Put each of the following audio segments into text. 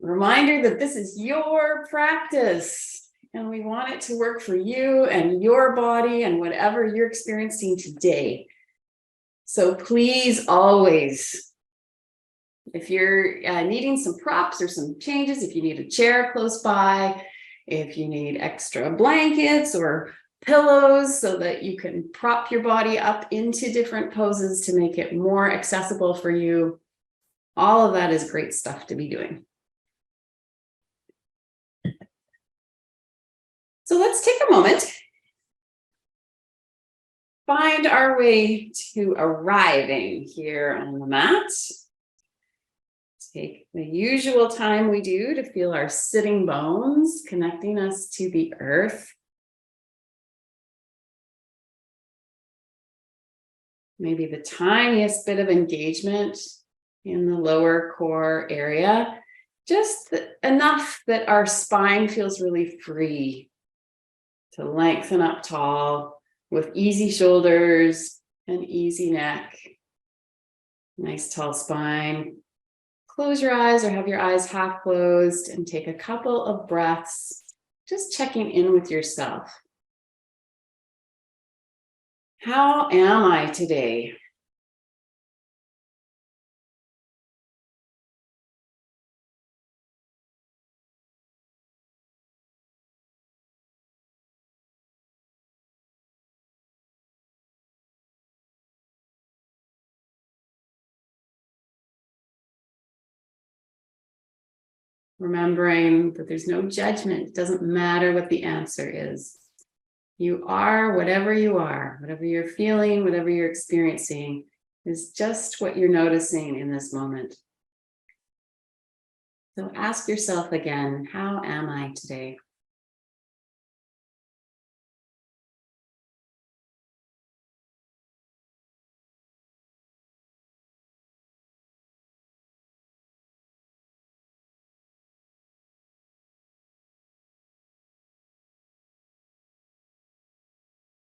Reminder that this is your practice and we want it to work for you and your body and whatever you're experiencing today. So please always, if you're needing some props or some changes, if you need a chair close by, if you need extra blankets or pillows so that you can prop your body up into different poses to make it more accessible for you, all of that is great stuff to be doing. So let's take a moment, find our way to arriving here on the mat. Take the usual time we do to feel our sitting bones connecting us to the earth. Maybe the tiniest bit of engagement in the lower core area, just enough that our spine feels really free to lengthen up tall with easy shoulders and easy neck. Nice tall spine. Close your eyes or have your eyes half closed and take a couple of breaths, just checking in with yourself. How am I today? Remembering that there's no judgment. It doesn't matter what the answer is. You are whatever you are, whatever you're feeling, whatever you're experiencing is just what you're noticing in this moment. So ask yourself again, how am I today?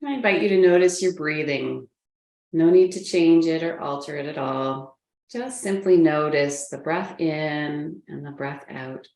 I invite you to notice your breathing. No need to change it or alter it at all. Just simply notice the breath in and the breath out.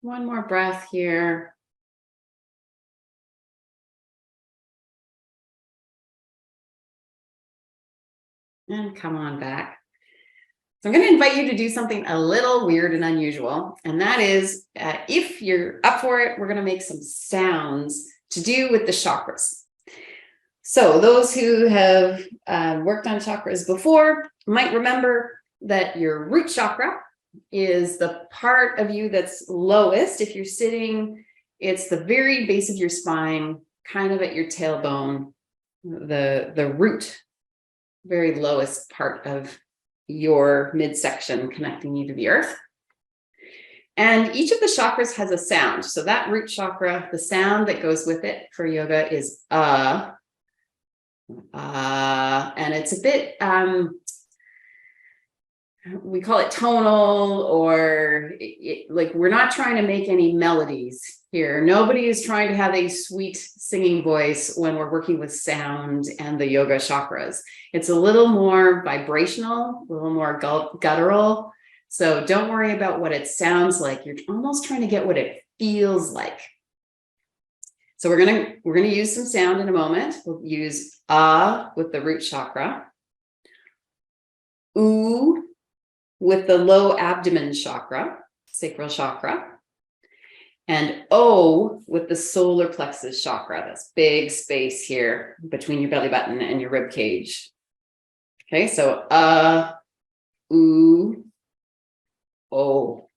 One more breath here. And come on back. So I'm going to invite you to do something a little weird and unusual. And that is, if you're up for it, we're going to make some sounds to do with the chakras. So those who have worked on chakras before might remember that your root chakra is the part of you that's lowest. If you're sitting, it's the very base of your spine, kind of at your tailbone, the root, very lowest part of your midsection connecting you to the earth. And each of the chakras has a sound. So that root chakra, the sound that goes with it for yoga is and it's a bit we call it tonal, or like we're not trying to make any melodies here. Nobody is trying to have a sweet singing voice when we're working with sound and the yoga chakras. It's a little more vibrational, a little more guttural. So don't worry about what it sounds like. You're almost trying to get what it feels like. So we're gonna use some sound in a moment. We'll use with the root chakra, oo with the low abdomen chakra, sacral chakra, and O with the solar plexus chakra. That's big space here between your belly button and your rib cage. Okay, so oo, O.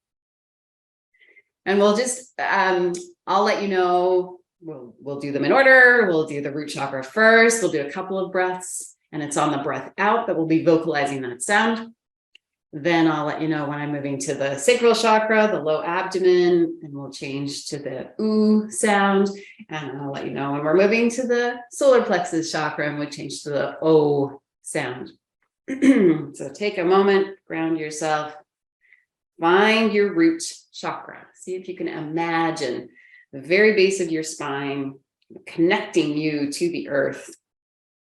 And we'll just, I'll let you know, we'll do them in order. We'll do the root chakra first. We'll do a couple of breaths. And it's on the breath out that we'll be vocalizing that sound. Then I'll let you know when I'm moving to the sacral chakra, the low abdomen, and we'll change to the ooh sound. And I'll let you know when we're moving to the solar plexus chakra and we'll change to the O sound. So take a moment, ground yourself, find your root chakra. See if you can imagine the very base of your spine connecting you to the earth.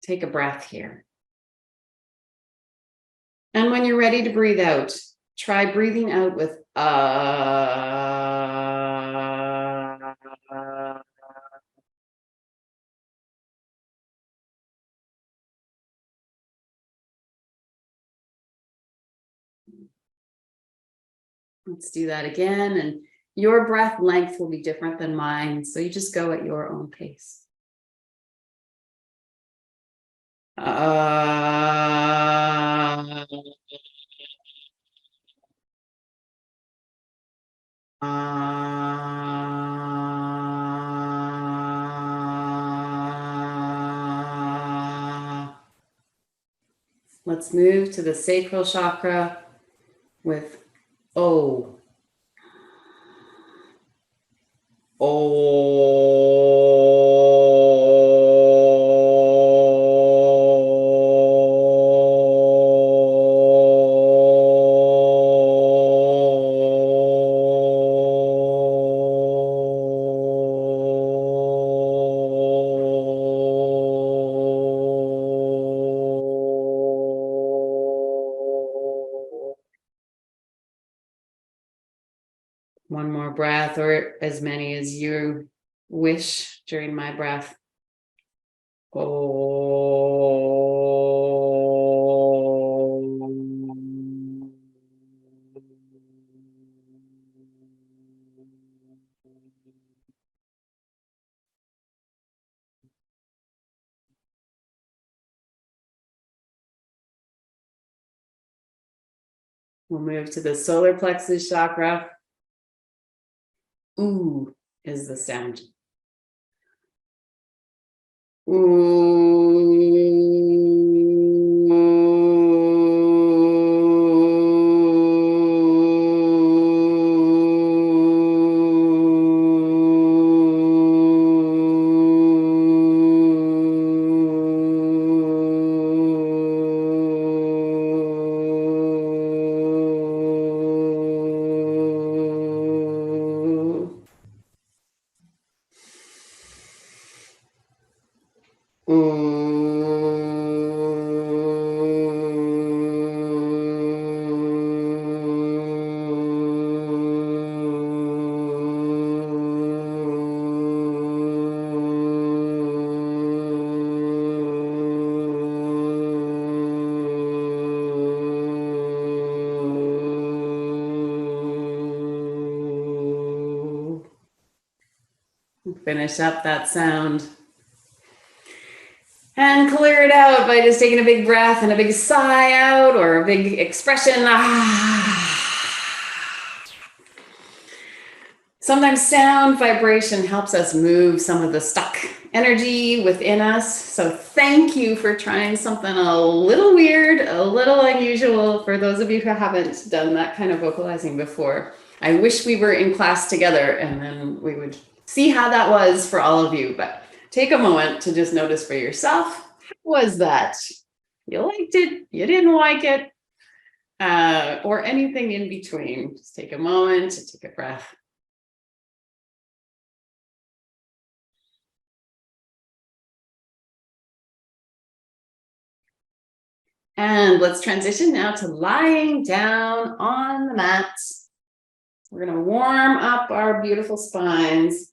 Take a breath here. And when you're ready to breathe out, try breathing out with Let's do that again. And your breath length will be different than mine. So you just go at your own pace. Let's move to the sacral chakra with O. One more breath, or as many as you wish during my breath. We'll move to the solar plexus chakra. Ooh is the sound. Finish up that sound. And clear it out by just taking a big breath and a big sigh out, or a big expression. Sometimes sound vibration helps us move some of the stuck energy within us. So thank you for trying something a little weird, a little unusual for those of you who haven't done that kind of vocalizing before. I wish we were in class together and then we would see how that was for all of you. But take a moment to just notice for yourself, how was that? You liked it, you didn't like it, or anything in between. Just take a moment to take a breath. And let's transition now to lying down on the mat. We're going to warm up our beautiful spines.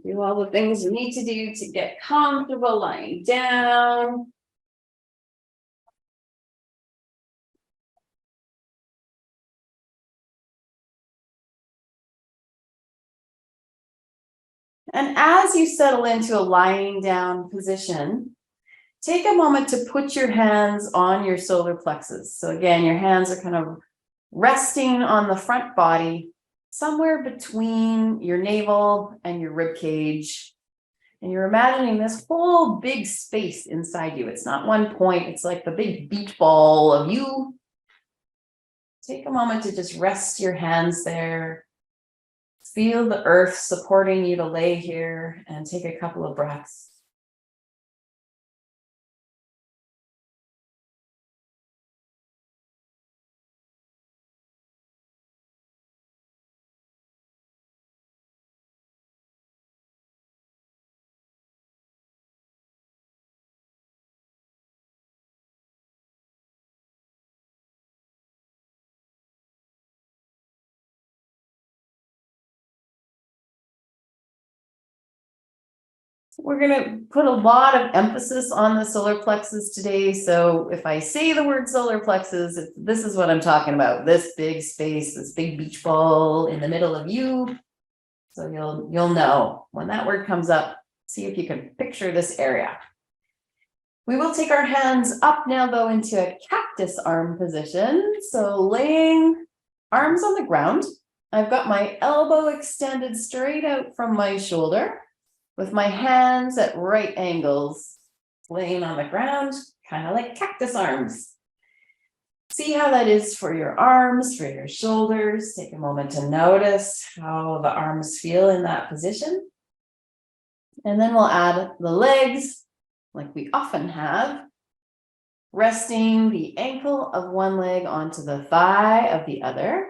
Do all the things you need to do to get comfortable lying down. And as you settle into a lying down position, take a moment to put your hands on your solar plexus. So again, your hands are kind of resting on the front body, somewhere between your navel and your rib cage. And you're imagining this whole big space inside you. It's not one point, it's like the big beach ball of you. Take a moment to just rest your hands there. Feel the earth supporting you to lay here, and take a couple of breaths. We're going to put a lot of emphasis on the solar plexus today. So if I say the word solar plexus, this is what I'm talking about. This big space, this big beach ball in the middle of you. So you'll know when that word comes up. See if you can picture this area. We will take our hands up now, though, into a cactus arm position. So laying arms on the ground. I've got my elbow extended straight out from my shoulder, with my hands at right angles, laying on the ground, kind of like cactus arms. See how that is for your arms, for your shoulders. Take a moment to notice how the arms feel in that position. And then we'll add the legs, like we often have, resting the ankle of one leg onto the thigh of the other.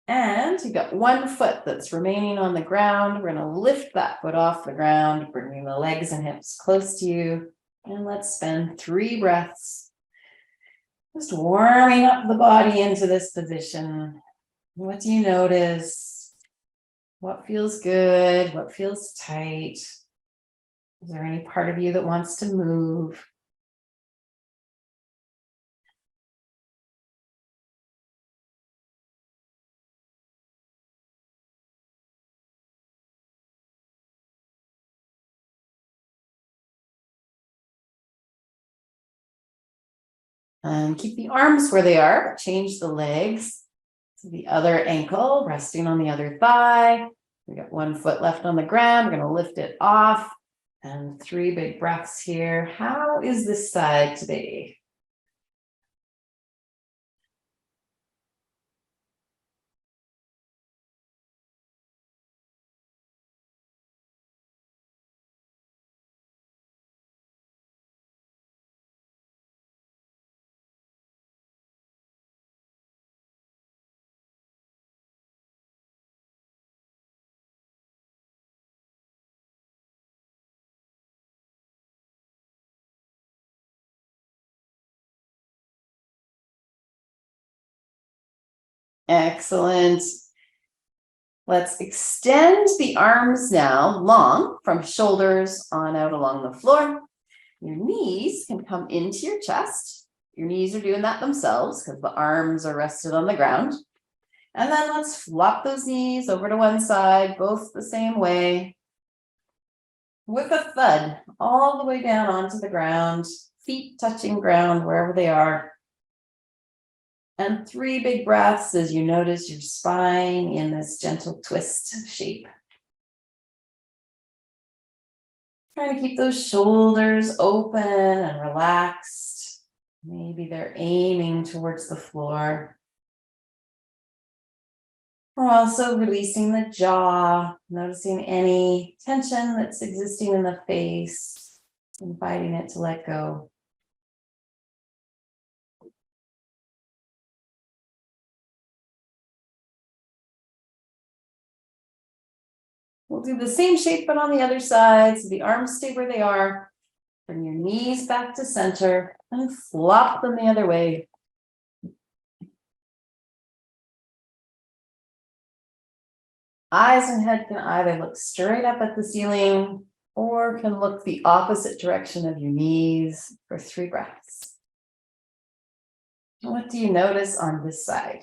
And you've got one foot that's remaining on the ground. We're going to lift that foot off the ground, bringing the legs and hips close to you. And let's spend 3 breaths just warming up the body into this position. What do you notice? What feels good? What feels tight? Is there any part of you that wants to move? And keep the arms where they are, but change the legs to the other ankle, resting on the other thigh. We got one foot left on the ground. We're going to lift it off. And 3 big breaths here. How is this side today? Excellent. Let's extend the arms now long from shoulders on out along the floor. Your knees can come into your chest. Your knees are doing that themselves because the arms are rested on the ground. And then let's flop those knees over to one side, both the same way. With a thud all the way down onto the ground, feet touching ground wherever they are. And 3 big breaths as you notice your spine in this gentle twist shape. Trying to keep those shoulders open and relaxed. Maybe they're aiming towards the floor. We're also releasing the jaw, noticing any tension that's existing in the face, inviting it to let go. We'll do the same shape, but on the other side. So the arms stay where they are. Bring your knees back to center and flop them the other way. Eyes and head can either look straight up at the ceiling or can look the opposite direction of your knees for 3 breaths. What do you notice on this side?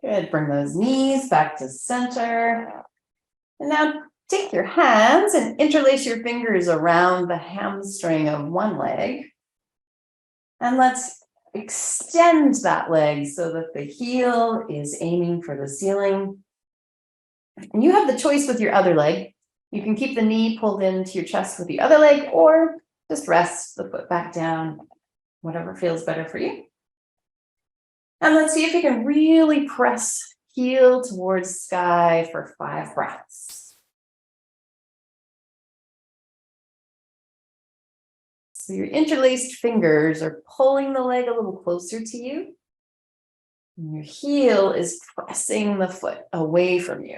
Good. Bring those knees back to center. And now take your hands and interlace your fingers around the hamstring of one leg. And let's extend that leg so that the heel is aiming for the ceiling. And you have the choice with your other leg. You can keep the knee pulled into your chest with the other leg, or just rest the foot back down, whatever feels better for you. And let's see if you can really press heel towards sky for 5 breaths. So your interlaced fingers are pulling the leg a little closer to you. And your heel is pressing the foot away from you.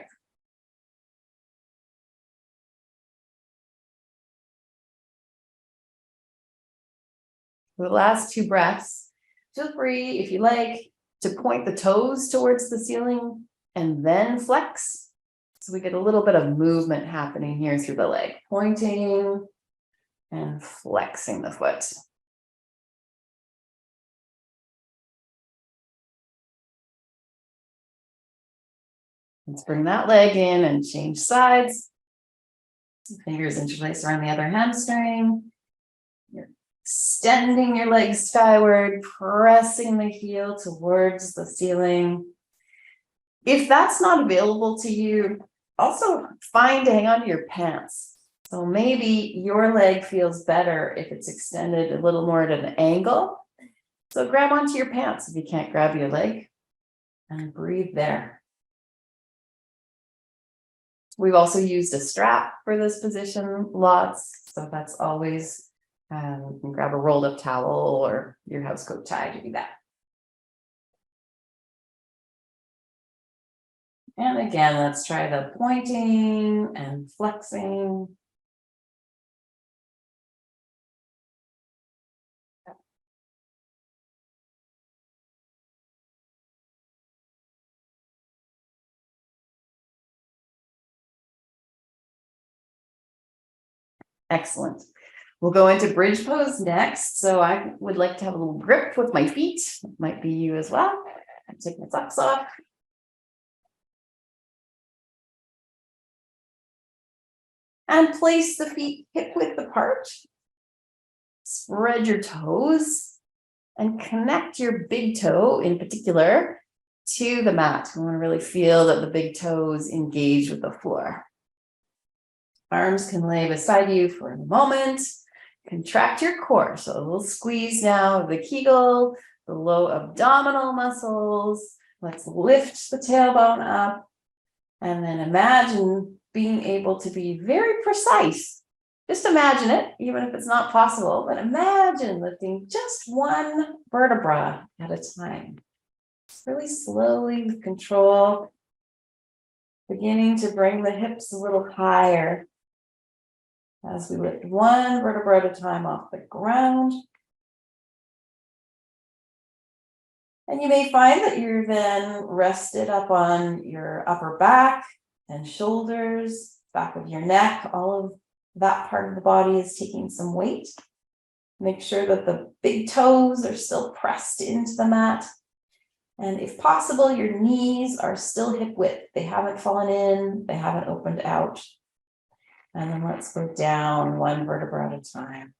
For the last 2 breaths, feel free, if you like, to point the toes towards the ceiling and then flex. So we get a little bit of movement happening here through the leg, pointing and flexing the foot. Let's bring that leg in and change sides. Fingers interlace around the other hamstring. You're extending your legs skyward, pressing the heel towards the ceiling. If that's not available to you, also fine to hang on to your pants. So maybe your leg feels better if it's extended a little more at an angle. So grab onto your pants if you can't grab your leg, and breathe there. We've also used a strap for this position lots, so that's always, you can grab a rolled up towel or your housecoat tie to do that. And again, let's try the pointing and flexing. Excellent. We'll go into bridge pose next. So I would like to have a little grip with my feet. Might be you as well. I take my socks off. And place the feet hip width apart. Spread your toes and connect your big toe in particular to the mat. You want to really feel that the big toes engage with the floor. Arms can lay beside you for a moment. Contract your core. So a little squeeze now of the Kegel, the low abdominal muscles. Let's lift the tailbone up. And then imagine being able to be very precise. Just imagine it, even if it's not possible, but imagine lifting just one vertebra at a time. Really slowly with control, beginning to bring the hips a little higher as we lift one vertebra at a time off the ground. And you may find that you're then rested up on your upper back and shoulders, back of your neck. All of that part of the body is taking some weight. Make sure that the big toes are still pressed into the mat. And if possible, your knees are still hip width. They haven't fallen in, they haven't opened out. And then let's go down one vertebra at a time.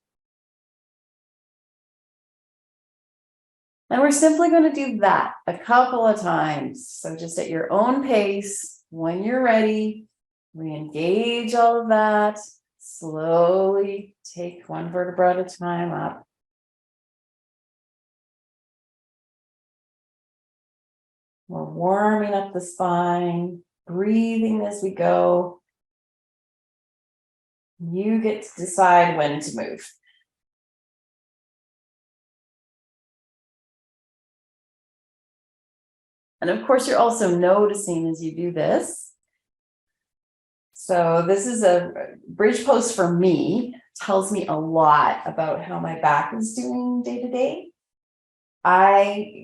And we're simply going to do that a couple of times. So just at your own pace, when you're ready, re-engage all of that. Slowly take one vertebra at a time up. We're warming up the spine, breathing as we go. You get to decide when to move. And of course, you're also noticing as you do this. So this is a bridge pose for me, tells me a lot about how my back is doing day to day.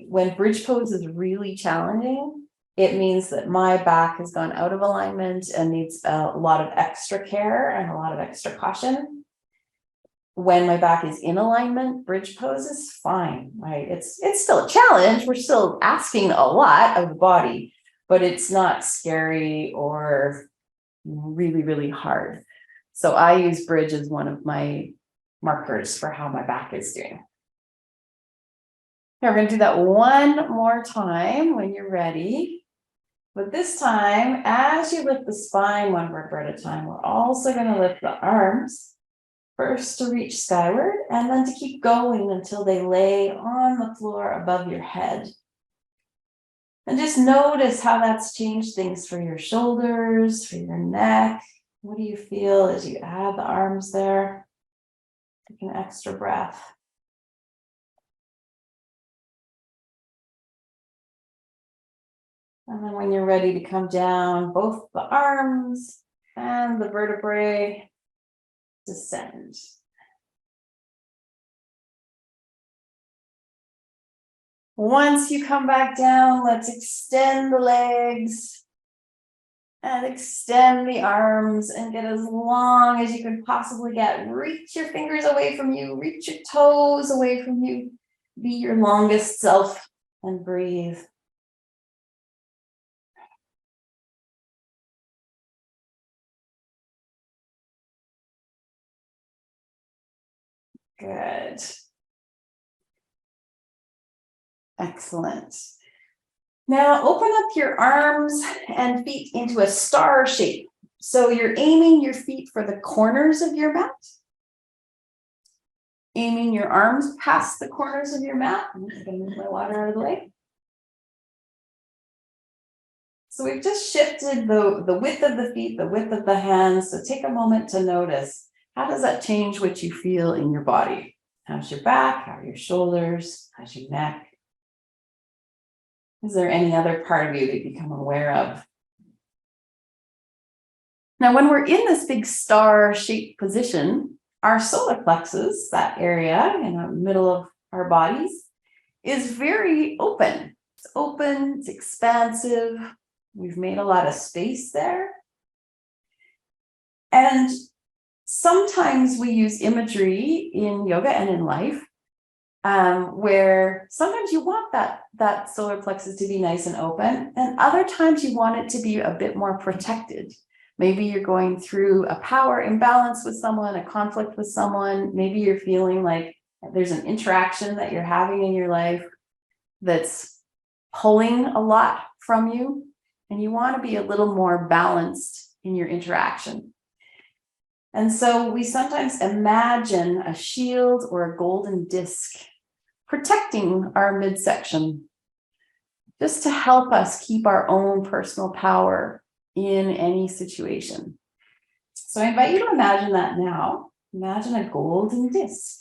When bridge pose is really challenging, it means that my back has gone out of alignment and needs a lot of extra care and a lot of extra caution. when my back is in alignment, bridge pose is fine, right? It's still a challenge. We're still asking a lot of the body, but it's not scary or really, really hard. So I use bridge as one of my markers for how my back is doing. Now we're going to do that one more time when you're ready. But this time, as you lift the spine one vertebra at a time, we're also going to lift the arms first to reach skyward and then to keep going until they lay on the floor above your head. And just notice how that's changed things for your shoulders, for your neck. What do you feel as you add the arms there? Take an extra breath. And then when you're ready to come down, both the arms and the vertebrae descend. Once you come back down, let's extend the legs and extend the arms and get as long as you can possibly get. Reach your fingers away from you, reach your toes away from you. Be your longest self and breathe. Good. Excellent. Now open up your arms and feet into a star shape. So you're aiming your feet for the corners of your mat. Aiming your arms past the corners of your mat. I'm going to move my water out of the way. So we've just shifted the width of the feet, the width of the hands. So take a moment to notice, how does that change what you feel in your body? How's your back? How are your shoulders? How's your neck? Is there any other part of you that you become aware of? Now, when we're in this big star-shaped position, our solar plexus, that area in the middle of our bodies, is very open. It's open, it's expansive. We've made a lot of space there. And sometimes we use imagery in yoga and in life where sometimes you want that solar plexus to be nice and open, and other times you want it to be a bit more protected. Maybe you're going through a power imbalance with someone, a conflict with someone. Maybe you're feeling like there's an interaction that you're having in your life that's pulling a lot from you, and you want to be a little more balanced in your interaction. And so we sometimes imagine a shield or a golden disc protecting our midsection, just to help us keep our own personal power in any situation. So I invite you to imagine that now. Imagine a golden disc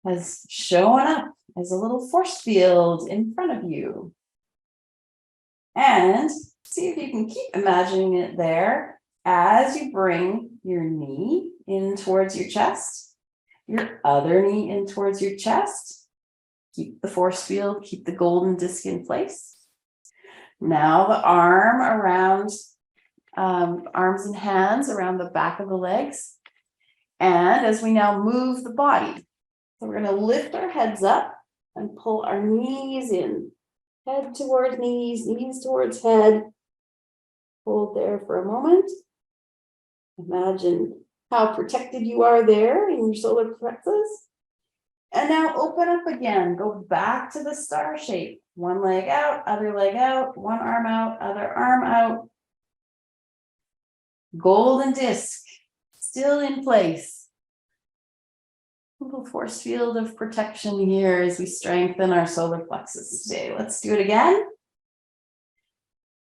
has shown up as a little force field in front of you. And see if you can keep imagining it there as you bring your knee in towards your chest, your other knee in towards your chest. Keep the force field, keep the golden disc in place. Now the arm around, arms and hands around the back of the legs. And as we now move the body, so we're going to lift our heads up and pull our knees in. Head towards knees, knees towards head. Hold there for a moment. Imagine how protected you are there in your solar plexus. And now open up again. Go back to the star shape. One leg out, other leg out, one arm out, other arm out. Golden disc still in place. A little force field of protection here as we strengthen our solar plexus today. Let's do it again.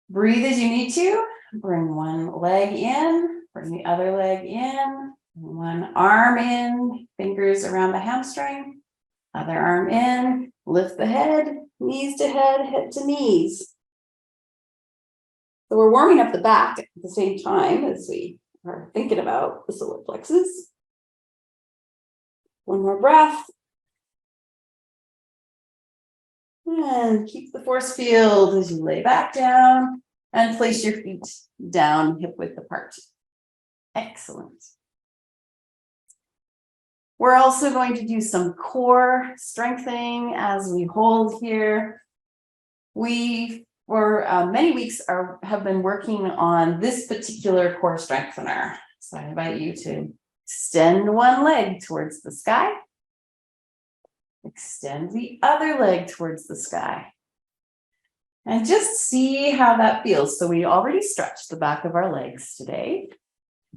Breathe as you need to. Bring one leg in, bring the other leg in, one arm in, fingers around the hamstring, other arm in, lift the head, knees to head, head to knees. So we're warming up the back at the same time as we are thinking about the solar plexus. One more breath. And keep the force field as you lay back down and place your feet down hip width apart. Excellent. We're also going to do some core strengthening as we hold here. We, for many weeks, have been working on this particular core strengthener. So I invite you to extend one leg towards the sky. Extend the other leg towards the sky. And just see how that feels. So we already stretched the back of our legs today.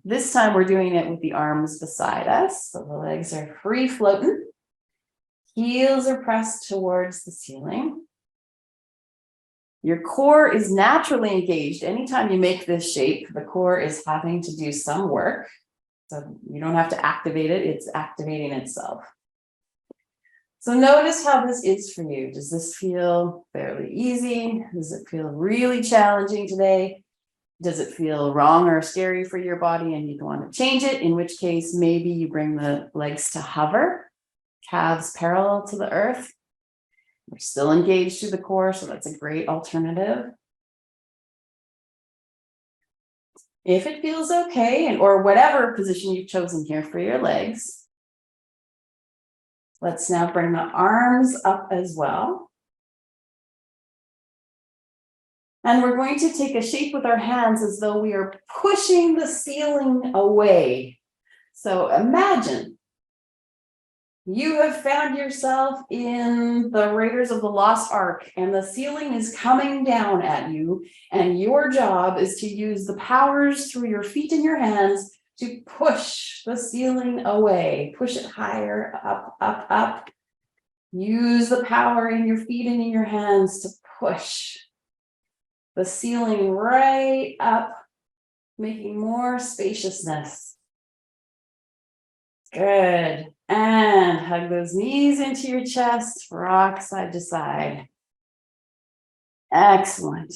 This time we're doing it with the arms beside us. So the legs are free floating. Heels are pressed towards the ceiling. Your core is naturally engaged. Anytime you make this shape, the core is having to do some work. So you don't have to activate it, it's activating itself. So notice how this is for you. Does this feel fairly easy? Does it feel really challenging today? Does it feel wrong or scary for your body and you want to change it? In which case, maybe you bring the legs to hover, calves parallel to the earth. We're still engaged through the core, so that's a great alternative. If it feels okay, or whatever position you've chosen here for your legs, let's now bring the arms up as well. And we're going to take a shape with our hands as though we are pushing the ceiling away. So imagine you have found yourself in the Raiders of the Lost Ark and the ceiling is coming down at you, and your job is to use the powers through your feet and your hands to push the ceiling away. Push it higher, up, up, up. Use the power in your feet and in your hands to push the ceiling right up, making more spaciousness. Good. And hug those knees into your chest, rock side to side. Excellent.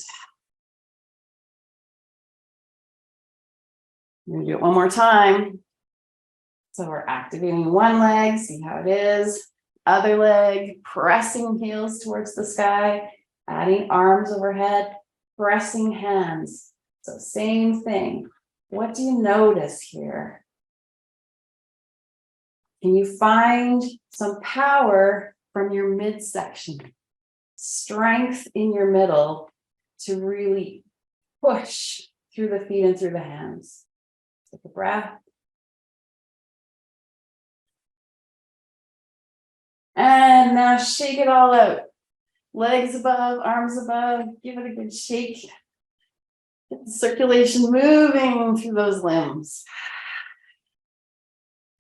I'm going to do it one more time. So we're activating one leg, see how it is. Other leg, pressing heels towards the sky, adding arms overhead. Pressing hands. So same thing. What do you notice here? Can you find some power from your midsection? Strength in your middle to really push through the feet and through the hands. Take a breath. And now shake it all out. Legs above, arms above, give it a good shake. Get the circulation moving through those limbs.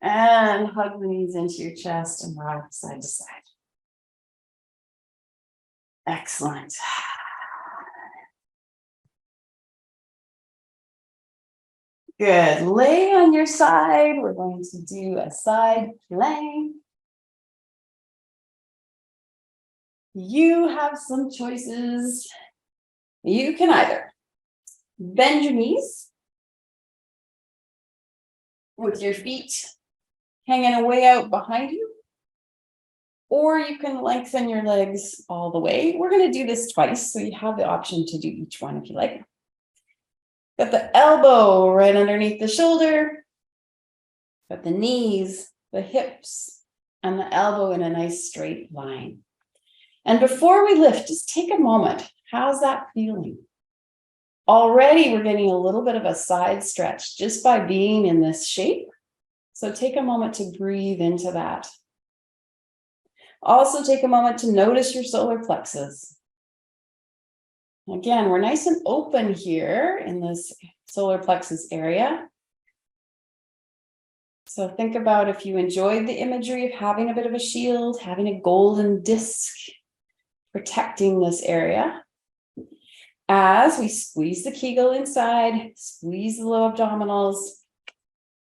And hug the knees into your chest and rock side to side. Excellent. Good. Lay on your side. We're going to do a side plank. You have some choices. You can either bend your knees with your feet hanging way out behind you, or you can lengthen your legs all the way. We're going to do this twice, so you have the option to do each one if you like. Got the elbow right underneath the shoulder, got the knees, the hips, and the elbow in a nice straight line. And before we lift, just take a moment. How's that feeling? Already we're getting a little bit of a side stretch just by being in this shape. So take a moment to breathe into that. Also take a moment to notice your solar plexus. Again, we're nice and open here in this solar plexus area. So think about if you enjoyed the imagery of having a bit of a shield, having a golden disc protecting this area. As we squeeze the Kegel inside, squeeze the low abdominals,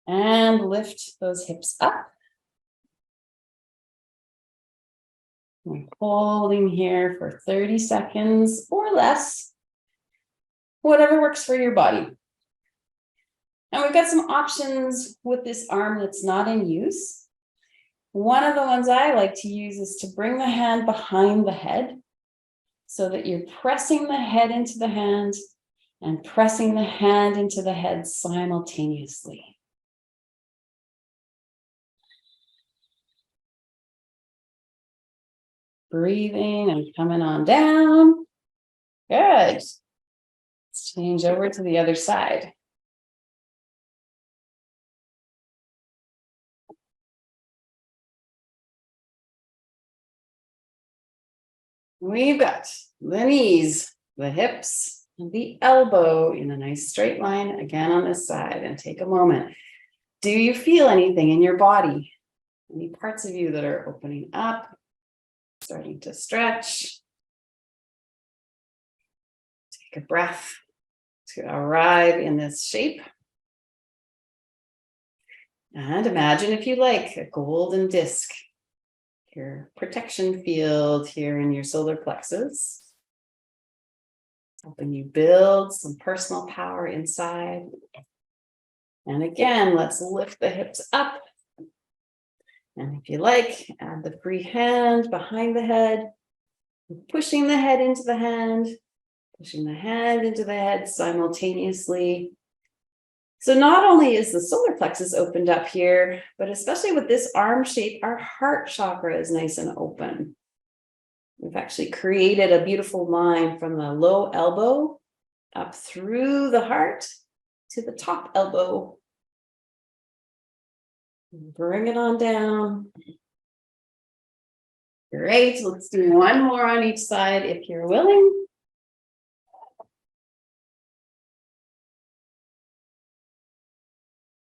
and lift those hips up. We're holding here for 30 seconds or less, whatever works for your body. And we've got some options with this arm that's not in use. One of the ones I like to use is to bring the hand behind the head so that you're pressing the head into the hand and pressing the hand into the head simultaneously. Breathing and coming on down. Good. Let's change over to the other side. We've got the knees, the hips, and the elbow in a nice straight line again on this side. And take a moment. Do you feel anything in your body? Any parts of you that are opening up, starting to stretch? Take a breath to arrive in this shape. And imagine, if you like, a golden disc, your protection field here in your solar plexus, helping you build some personal power inside. And again, let's lift the hips up. And if you like, add the free hand behind the head, pushing the head into the hand, pushing the hand into the head simultaneously. So not only is the solar plexus opened up here, but especially with this arm shape, our heart chakra is nice and open. We've actually created a beautiful line from the low elbow up through the heart to the top elbow. Bring it on down. Great. Let's do one more on each side if you're willing.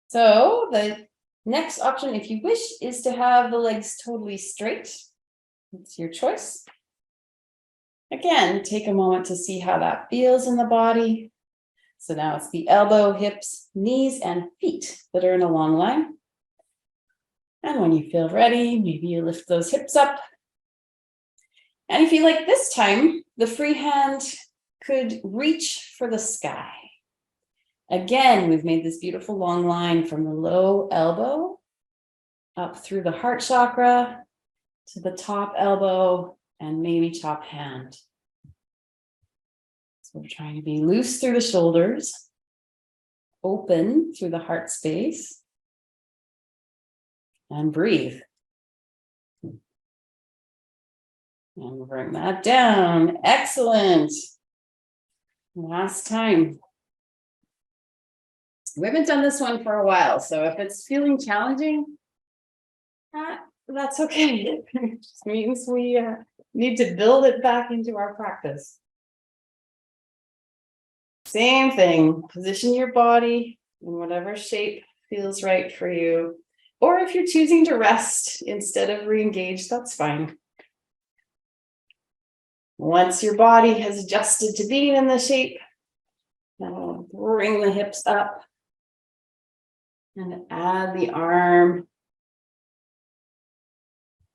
So the next option, if you wish, is to have the legs totally straight. It's your choice. Again, take a moment to see how that feels in the body. So now it's the elbow, hips, knees, and feet that are in a long line. And when you feel ready, maybe you lift those hips up. And if you like, this time, the free hand could reach for the sky. Again, we've made this beautiful long line from the low elbow up through the heart chakra to the top elbow and maybe top hand. So we're trying to be loose through the shoulders, open through the heart space, and breathe. And bring that down. Excellent. Last time. We haven't done this one for a while, so if it's feeling challenging, that's okay. It just means we need to build it back into our practice. Same thing, position your body in whatever shape feels right for you. Or if you're choosing to rest instead of re-engage, that's fine. Once your body has adjusted to being in the shape, now bring the hips up. And add the arm.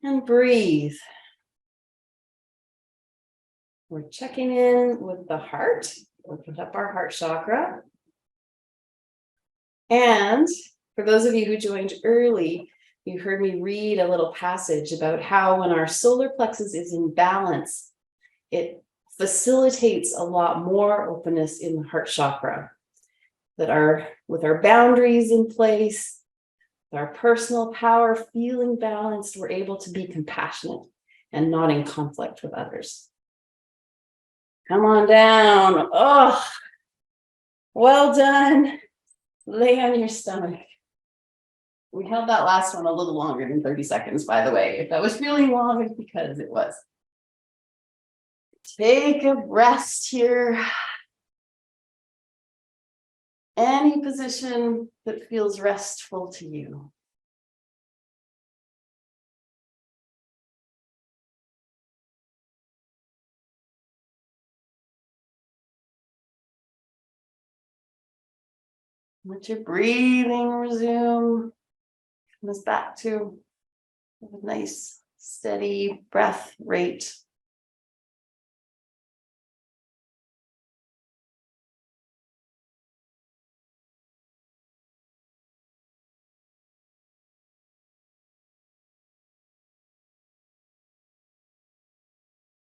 And breathe. We're checking in with the heart. Open up our heart chakra. And for those of you who joined early, you heard me read a little passage about how when our solar plexus is in balance, it facilitates a lot more openness in the heart chakra. That with our boundaries in place, with our personal power feeling balanced, we're able to be compassionate and not in conflict with others. Come on down. Oh, well done. Lay on your stomach. We held that last one a little longer than 30 seconds, by the way. If that was feeling long, it's because it was. Take a rest here. Any position that feels restful to you. Let your breathing resume. Come us back to a nice, steady breath rate.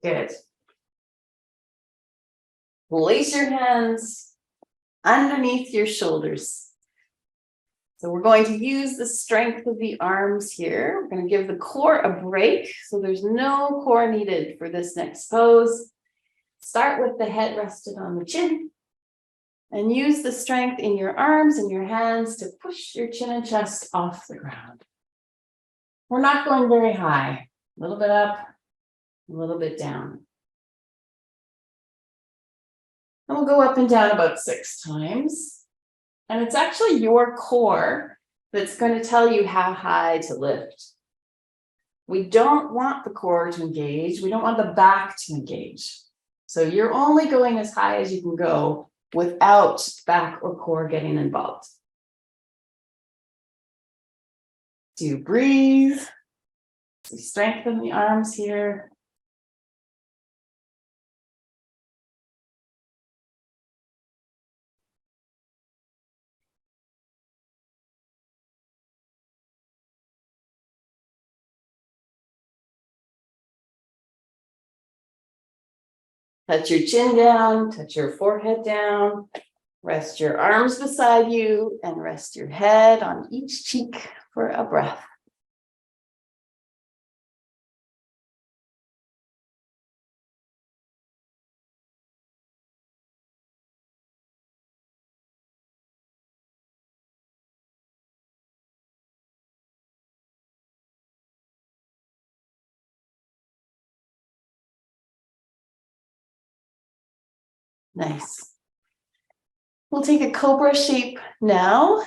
Good. Place your hands underneath your shoulders. So we're going to use the strength of the arms here. We're going to give the core a break. So there's no core needed for this next pose. Start with the head rested on the chin and use the strength in your arms and your hands to push your chin and chest off the ground. We're not going very high. A little bit up, a little bit down. And we'll go up and down about 6 times. And it's actually your core that's going to tell you how high to lift. We don't want the core to engage. We don't want the back to engage. So you're only going as high as you can go without back or core getting involved. Do breathe. So strengthen the arms here. Touch your chin down, touch your forehead down, rest your arms beside you, and rest your head on each cheek for a breath. Nice. We'll take a cobra shape now.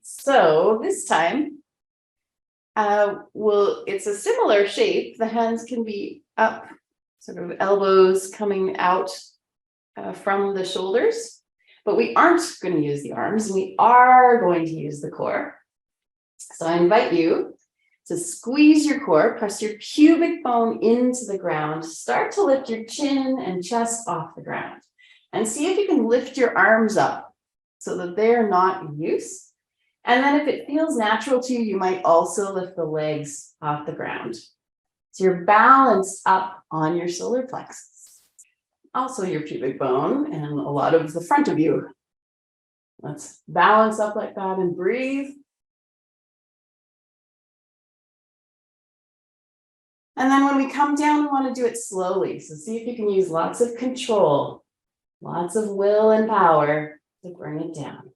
So this time, it's a similar shape. The hands can be up, sort of elbows coming out from the shoulders, but we aren't going to use the arms. We are going to use the core. So I invite you to squeeze your core, press your pubic bone into the ground, start to lift your chin and chest off the ground, and see if you can lift your arms up so that they're not in use. And then if it feels natural to you, you might also lift the legs off the ground. So you're balanced up on your solar plexus, also your pubic bone and a lot of the front of you. Let's balance up like that and breathe. And then when we come down, we want to do it slowly. So see if you can use lots of control, lots of will and power to bring it down.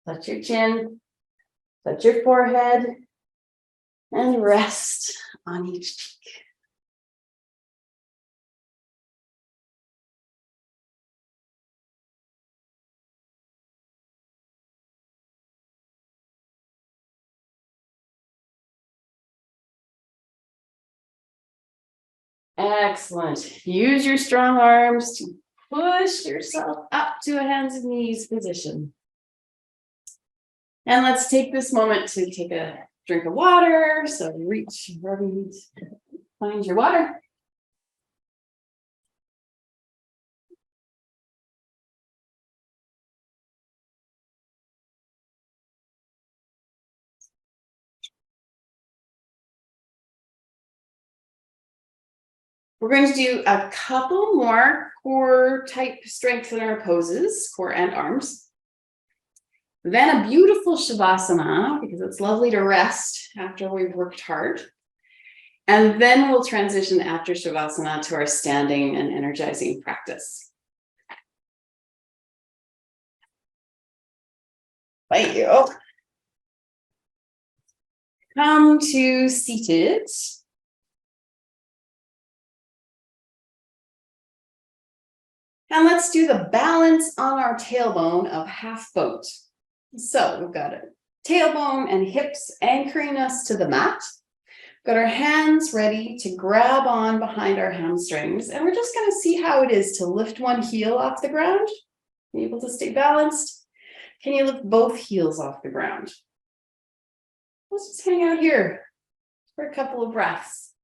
Touch your chin, touch your forehead, and rest on each cheek. Excellent. Use your strong arms to push yourself up to a hands and knees position. And let's take this moment to take a drink of water. So reach wherever you need to find your water. We're going to do a couple more core type strengthener poses, core and arms. Then a beautiful Shavasana, because it's lovely to rest after we've worked hard. And then we'll transition after Shavasana to our standing and energizing practice. Thank you. Come to seated. And let's do the balance on our tailbone of half boat. So we've got a tailbone and hips anchoring us to the mat. We've got our hands ready to grab on behind our hamstrings. And we're just going to see how it is to lift one heel off the ground. Be able to stay balanced. Can you lift both heels off the ground? Let's just hang out here for a couple of breaths.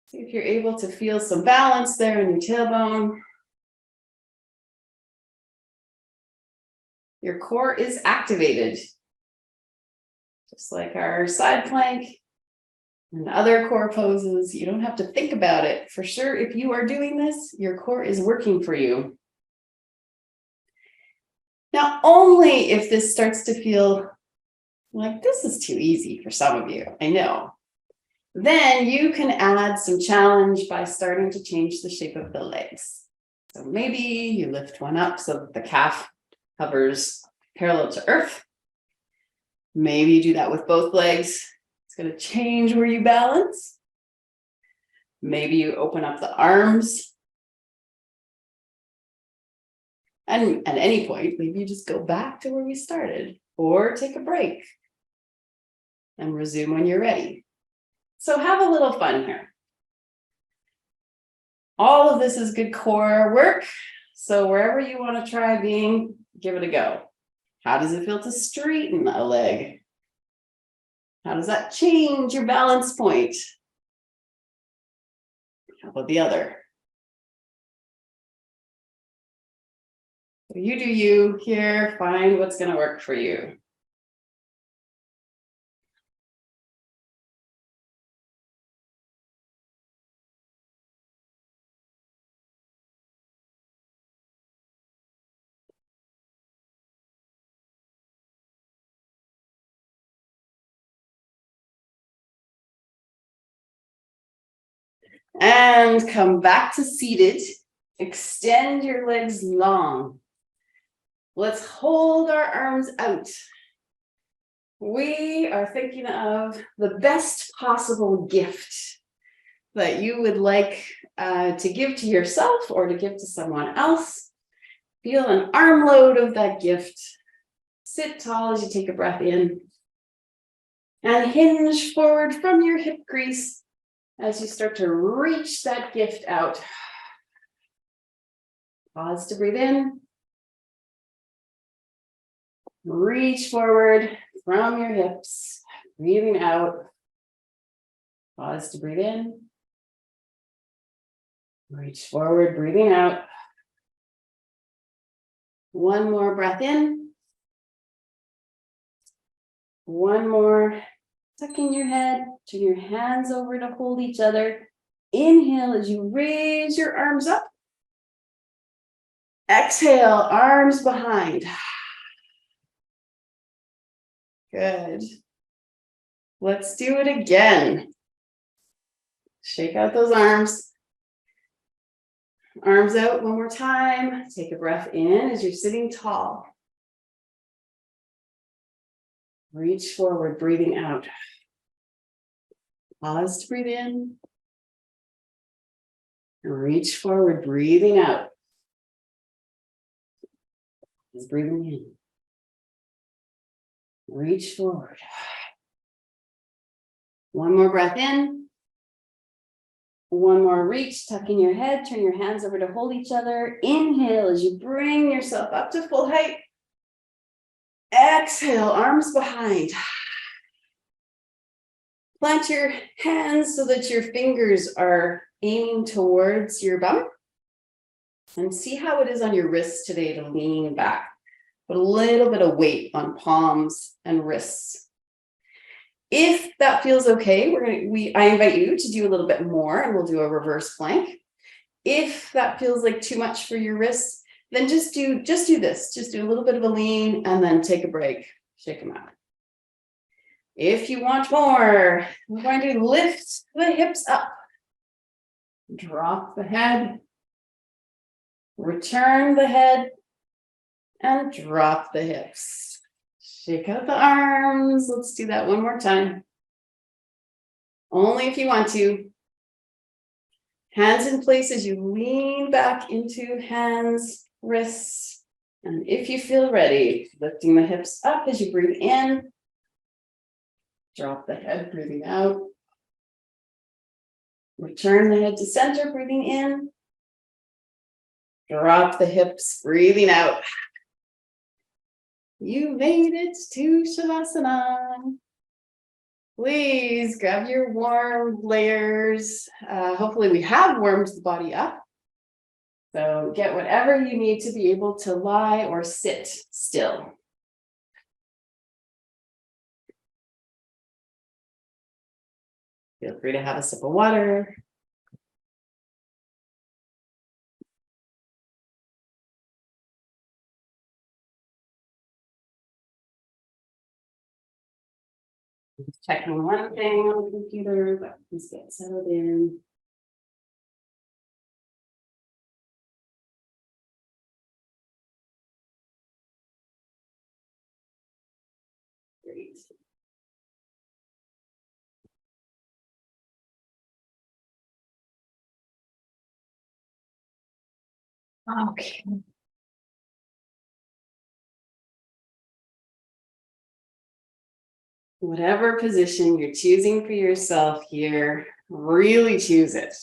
See if you're able to feel some balance there in your tailbone. Your core is activated, just like our side plank and other core poses. You don't have to think about it. For sure, if you are doing this, your core is working for you. Now, only if this starts to feel like this is too easy for some of you, I know, then you can add some challenge by starting to change the shape of the legs. So maybe you lift one up so that the calf hovers parallel to earth. Maybe you do that with both legs. It's going to change where you balance. Maybe you open up the arms. And at any point, maybe you just go back to where we started or take a break and resume when you're ready. So have a little fun here. All of this is good core work. So wherever you want to try being, give it a go. How does it feel to straighten a leg? How does that change your balance point? How about the other? So you do you here, find what's going to work for you. And come back to seated. Extend your legs long. Let's hold our arms out. We are thinking of the best possible gift that you would like to give to yourself or to give to someone else. Feel an arm load of that gift. Sit tall as you take a breath in. And hinge forward from your hip crease as you start to reach that gift out. Pause to breathe in. Reach forward from your hips, breathing out. Pause to breathe in. Reach forward, breathing out. One more breath in. One more. Tucking your head, turn your hands over to hold each other. Inhale as you raise your arms up. Exhale, arms behind. Good. Let's do it again. Shake out those arms. Arms out one more time. Take a breath in as you're sitting tall. Reach forward, breathing out. Pause to breathe in. Reach forward, breathing out. Just breathing in. Reach forward. One more breath in. One more reach, tucking your head, turn your hands over to hold each other. Inhale as you bring yourself up to full height. Exhale, arms behind. Plant your hands so that your fingers are aiming towards your bum. And see how it is on your wrists today to lean back. Put a little bit of weight on palms and wrists. If that feels okay, I invite you to do a little bit more and we'll do a reverse plank. If that feels like too much for your wrists, then just do this. Just do a little bit of a lean and then take a break. Shake them out. If you want more, we're going to lift the hips up. Drop the head. Return the head and drop the hips. Shake out the arms. Let's do that one more time. Only if you want to. Hands in place as you lean back into hands, wrists. And if you feel ready, lifting the hips up as you breathe in. Drop the head, breathing out. Return the head to center, breathing in. Drop the hips, breathing out. You made it to Shavasana. Please grab your warm layers. Hopefully we have warmed the body up. So get whatever you need to be able to lie or sit still. Feel free to have a sip of water. Checking one thing on the computer, but let's get settled in. Great. Okay. Whatever position you're choosing for yourself here, really choose it.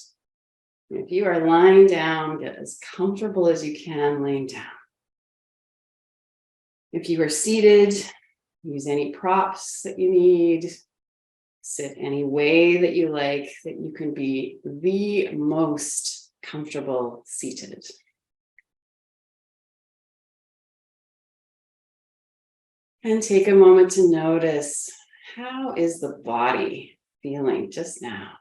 If you are lying down, get as comfortable as you can laying down. If you are seated, use any props that you need. Sit any way that you like, that you can be the most comfortable seated. And take a moment to notice, how is the body feeling just now?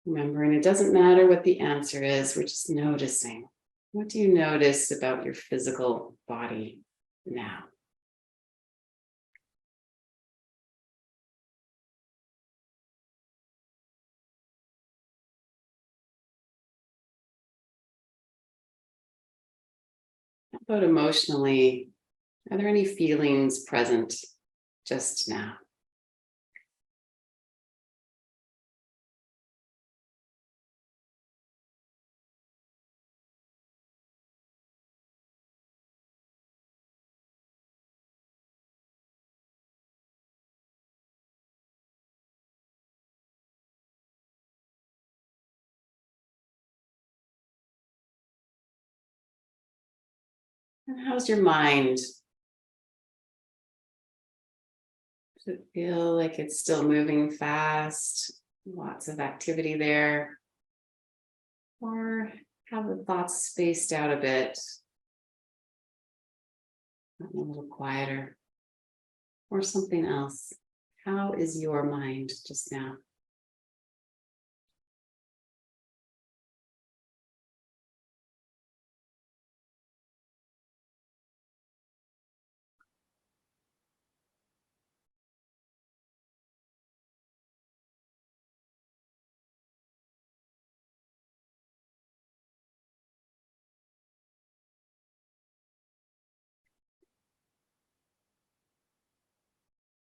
Remembering it doesn't matter what the answer is, we're just noticing. What do you notice about your physical body now? How about emotionally? Are there any feelings present just now? And how's your mind? Does it feel like it's still moving fast? Lots of activity there? Or have the thoughts spaced out a bit? Gotten a little quieter? Or something else? How is your mind just now?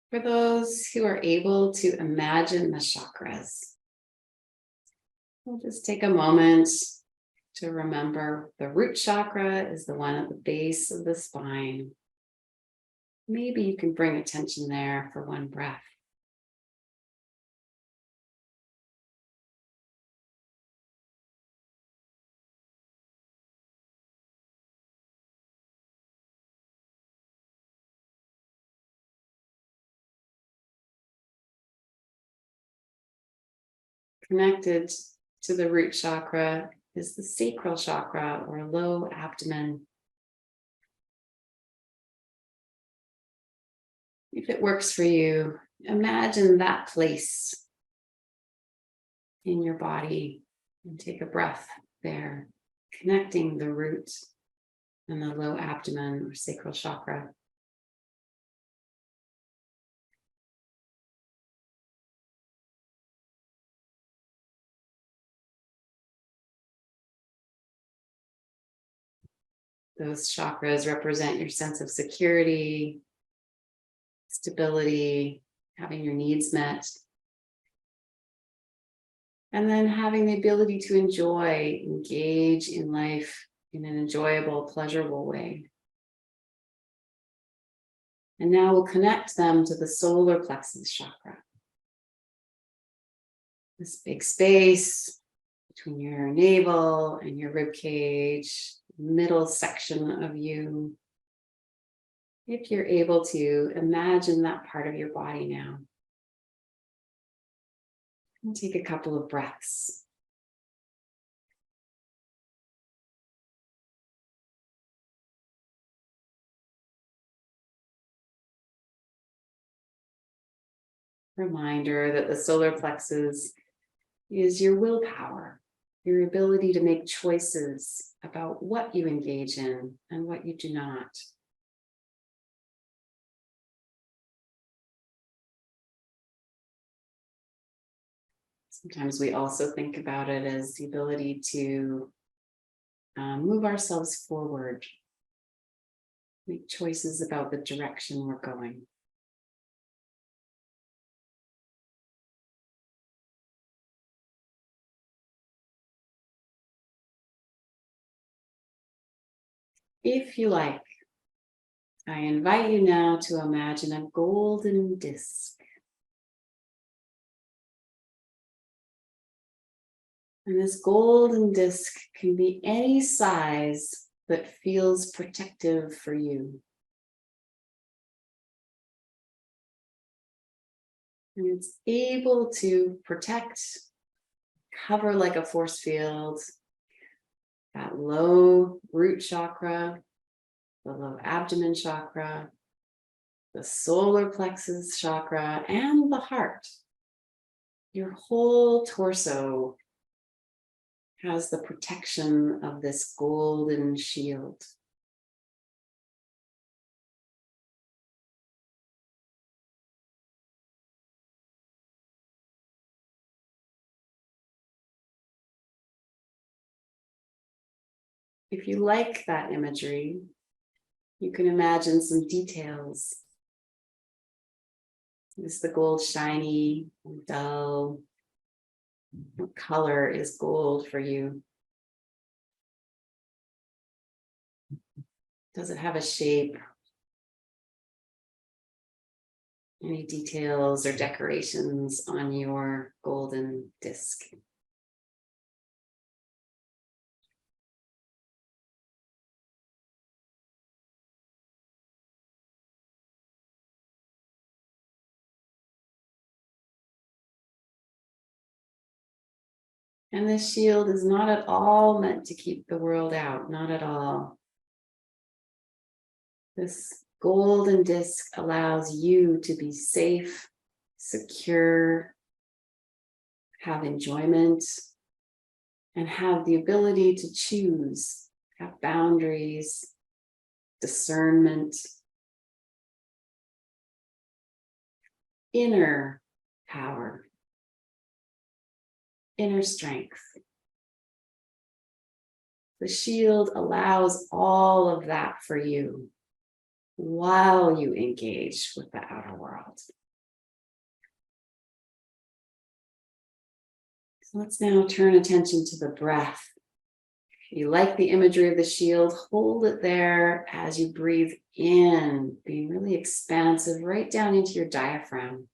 For those who are able to imagine the chakras, we'll just take a moment to remember the root chakra is the one at the base of the spine. Maybe you can bring attention there for one breath. Connected to the root chakra is the sacral chakra or low abdomen. If it works for you, imagine that place in your body and take a breath there, connecting the root and the low abdomen or sacral chakra. Those chakras represent your sense of security, stability, having your needs met, and then having the ability to engage in life in an enjoyable, pleasurable way. And now we'll connect them to the solar plexus chakra. This big space between your navel and your rib cage, middle section of you. If you're able to, imagine that part of your body now. And take a couple of breaths. Reminder that the solar plexus is your willpower, your ability to make choices about what you engage in and what you do not. Sometimes we also think about it as the ability to move ourselves forward, make choices about the direction we're going. If you like, I invite you now to imagine a golden disc. And this golden disc can be any size that feels protective for you. And it's able to protect, cover like a force field, that low root chakra, the low abdomen chakra, the solar plexus chakra, and the heart. Your whole torso has the protection of this golden shield. If you like that imagery, you can imagine some details. Is the gold shiny, dull? What color is gold for you? Does it have a shape? Any details or decorations on your golden disc? And this shield is not at all meant to keep the world out, not at all. This golden disc allows you to be safe, secure, have enjoyment, and have the ability to choose, have boundaries, discernment, inner power, inner strength. The shield allows all of that for you while you engage with the outer world. So let's now turn attention to the breath. If you like the imagery of the shield, hold it there as you breathe in, being really expansive right down into your diaphragm.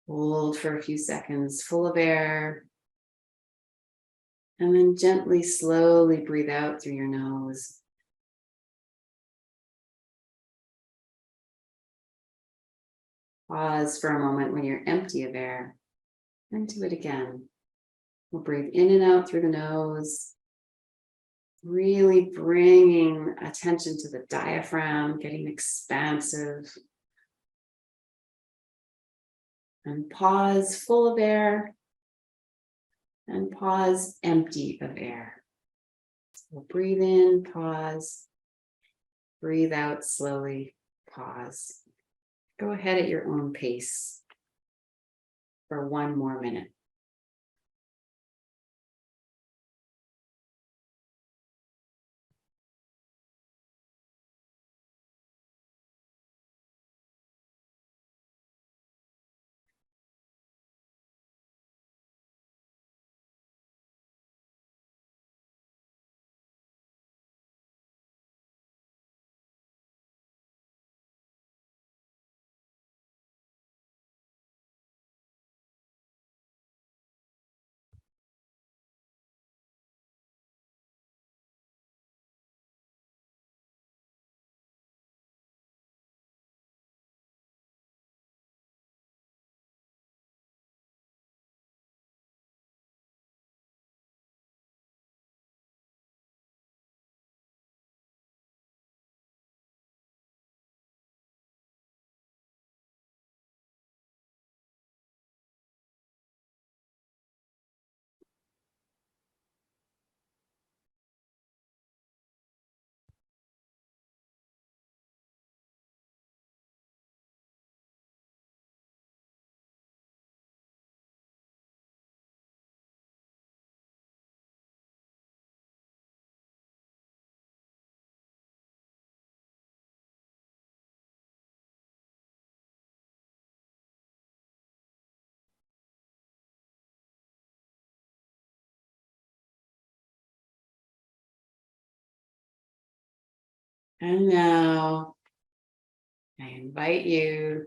Hold for a few seconds, full of air. And then gently, slowly breathe out through your nose. Pause for a moment when you're empty of air. And do it again. We'll breathe in and out through the nose. Really bringing attention to the diaphragm, getting expansive. And pause full of air. And pause empty of air. So we'll breathe in, pause. Breathe out slowly, pause. Go ahead at your own pace for one more minute. And now I invite you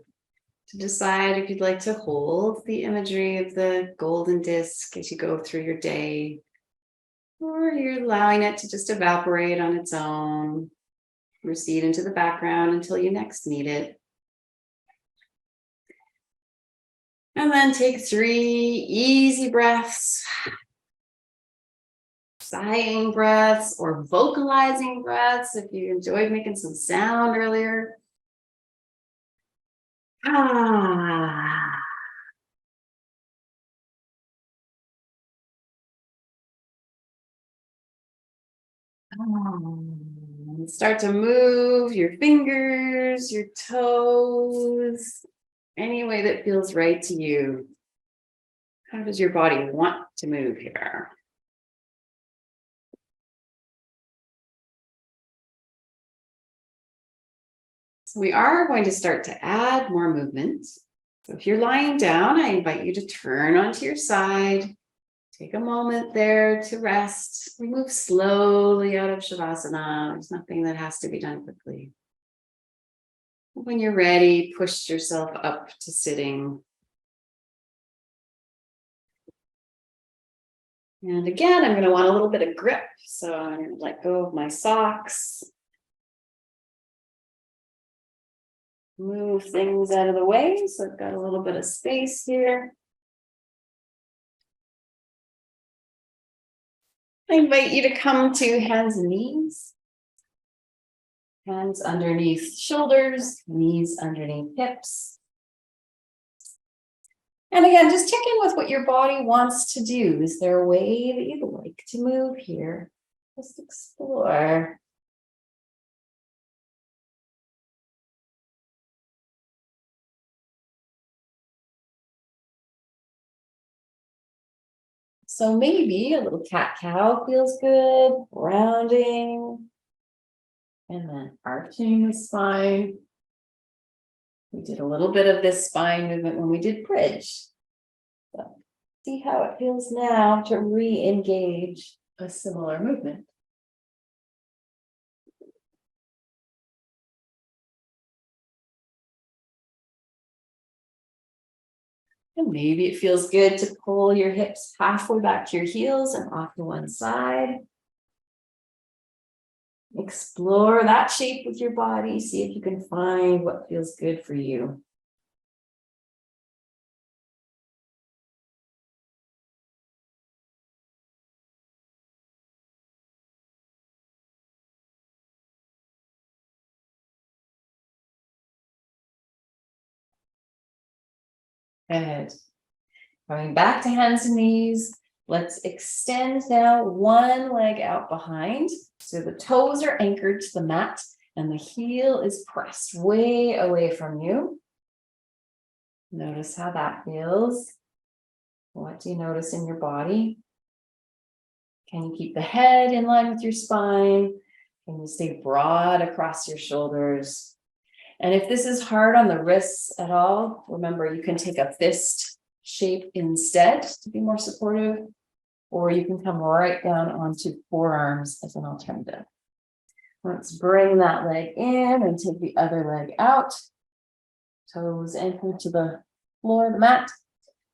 to decide if you'd like to hold the imagery of the golden disc as you go through your day, or you're allowing it to just evaporate on its own, recede into the background until you next need it. And then take 3 easy breaths, sighing breaths or vocalizing breaths if you enjoyed making some sound earlier. Ah. And start to move your fingers, your toes, any way that feels right to you. How does your body want to move here? So we are going to start to add more movement. So if you're lying down, I invite you to turn onto your side. Take a moment there to rest. We move slowly out of Shavasana. There's nothing that has to be done quickly. When you're ready, push yourself up to sitting. And again, I'm going to want a little bit of grip. So I'm going to let go of my socks. Move things out of the way. So I've got a little bit of space here. I invite you to come to hands and knees. Hands underneath shoulders, knees underneath hips. And again, just check in with what your body wants to do. Is there a way that you'd like to move here? Just explore. So maybe a little cat-cow feels good, rounding, and then arching the spine. We did a little bit of this spine movement when we did bridge. So see how it feels now to re-engage a similar movement. And maybe it feels good to pull your hips halfway back to your heels and off to one side. Explore that shape with your body. See if you can find what feels good for you. Good. Coming back to hands and knees. Let's extend now one leg out behind. So the toes are anchored to the mat and the heel is pressed way away from you. Notice how that feels. What do you notice in your body? Can you keep the head in line with your spine? Can you stay broad across your shoulders? And if this is hard on the wrists at all, remember you can take a fist shape instead to be more supportive, or you can come right down onto forearms as an alternative. Let's bring that leg in and take the other leg out. Toes anchored to the floor, the mat.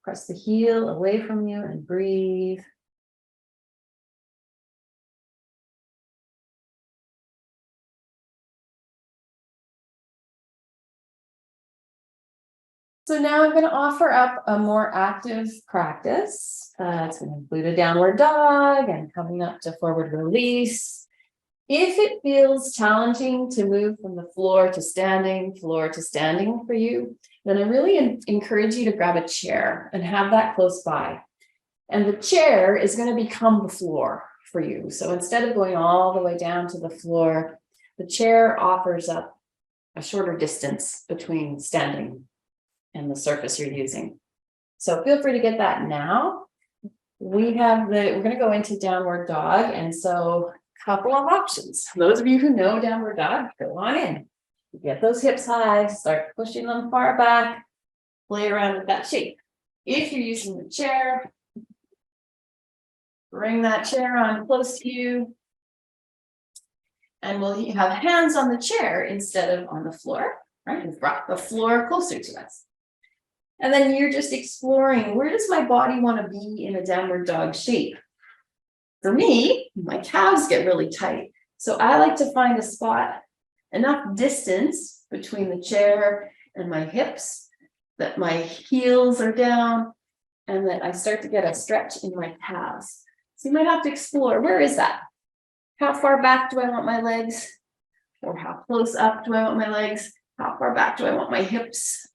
Press the heel away from you and breathe. So now I'm going to offer up a more active practice. It's going to include a downward dog and coming up to forward release. If it feels challenging to move from the floor to standing for you, then I really encourage you to grab a chair and have that close by. And the chair is going to become the floor for you. So instead of going all the way down to the floor, the chair offers up a shorter distance between standing and the surface you're using. So feel free to get that now. We're going to go into downward dog. And so a couple of options. Those of you who know downward dog, go on in. Get those hips high, start pushing them far back, play around with that shape. If you're using the chair, bring that chair on close to you. And we'll have hands on the chair instead of on the floor, right? We've brought the floor closer to us. And then you're just exploring, where does my body want to be in a downward dog shape? For me, my calves get really tight. So I like to find a spot, enough distance between the chair and my hips, that my heels are down, and that I start to get a stretch in my calves. So you might have to explore, where is that? How far back do I want my legs? Or how close up do I want my legs? How far back do I want my hips?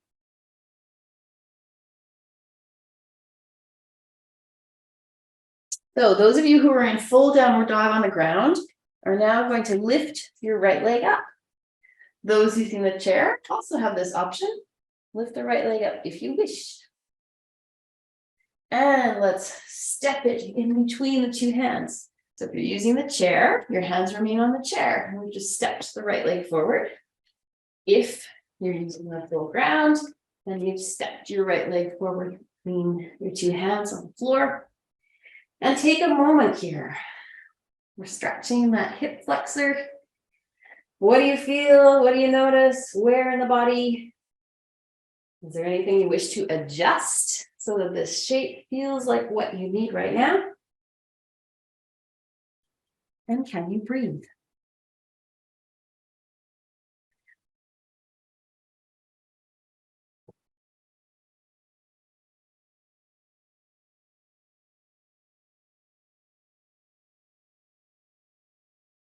So those of you who are in full downward dog on the ground are now going to lift your right leg up. Those using the chair also have this option. Lift the right leg up if you wish. And let's step it in between the two hands. So if you're using the chair, your hands remain on the chair. And we just stepped the right leg forward. If you're using the full ground, then you've stepped your right leg forward between your two hands on the floor. And take a moment here. We're stretching that hip flexor. What do you feel? What do you notice? Where in the body? Is there anything you wish to adjust so that this shape feels like what you need right now? And can you breathe?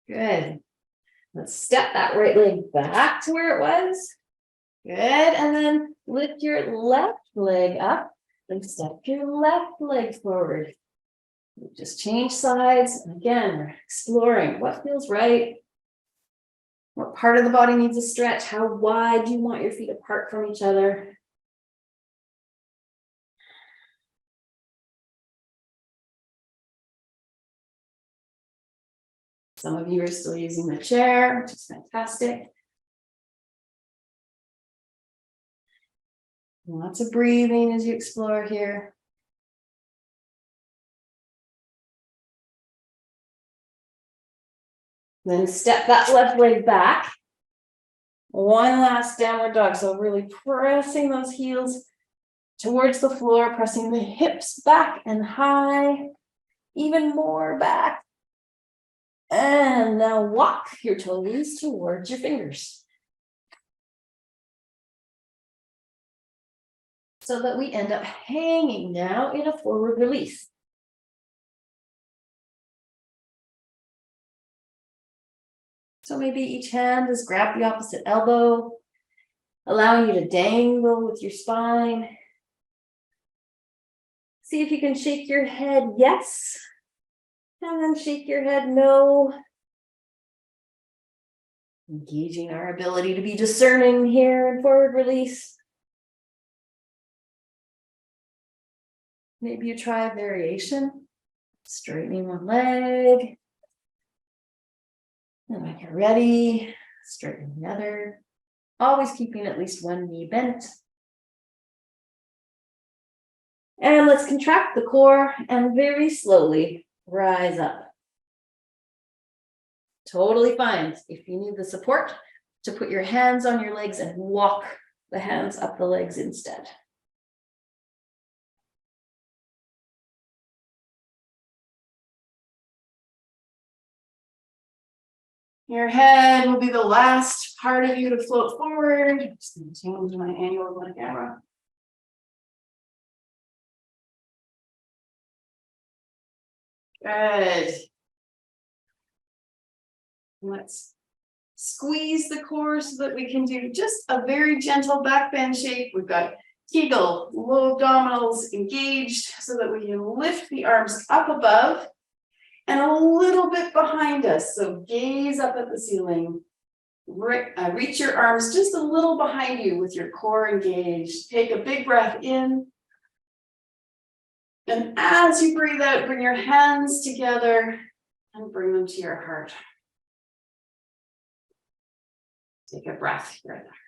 Good. Let's step that right leg back to where it was. Good. And then lift your left leg up and step your left leg forward. Just change sides. And again, we're exploring what feels right. What part of the body needs a stretch? How wide do you want your feet apart from each other? Some of you are still using the chair, which is fantastic. Lots of breathing as you explore here. Then step that left leg back. One last downward dog. So really pressing those heels towards the floor, pressing the hips back and high, even more back. And now walk your toes towards your fingers. So that we end up hanging now in a forward release. So maybe each hand is grab the opposite elbow, allowing you to dangle with your spine. See if you can shake your head yes, and then shake your head no. Engaging our ability to be discerning here in forward release. Maybe you try a variation, straightening one leg. And when you're ready, straighten the other. Always keeping at least one knee bent. And let's contract the core and very slowly rise up. Totally fine if you need the support to put your hands on your legs and walk the hands up the legs instead. Your head will be the last part of you to float forward. I'm just going to change my angle of my camera. Good. Let's squeeze the core so that we can do just a very gentle back bend shape. We've got Kegel, low abdominals engaged so that we can lift the arms up above and a little bit behind us. So gaze up at the ceiling. Reach your arms just a little behind you with your core engaged. Take a big breath in. And as you breathe out, bring your hands together and bring them to your heart. Take a breath here at the heart.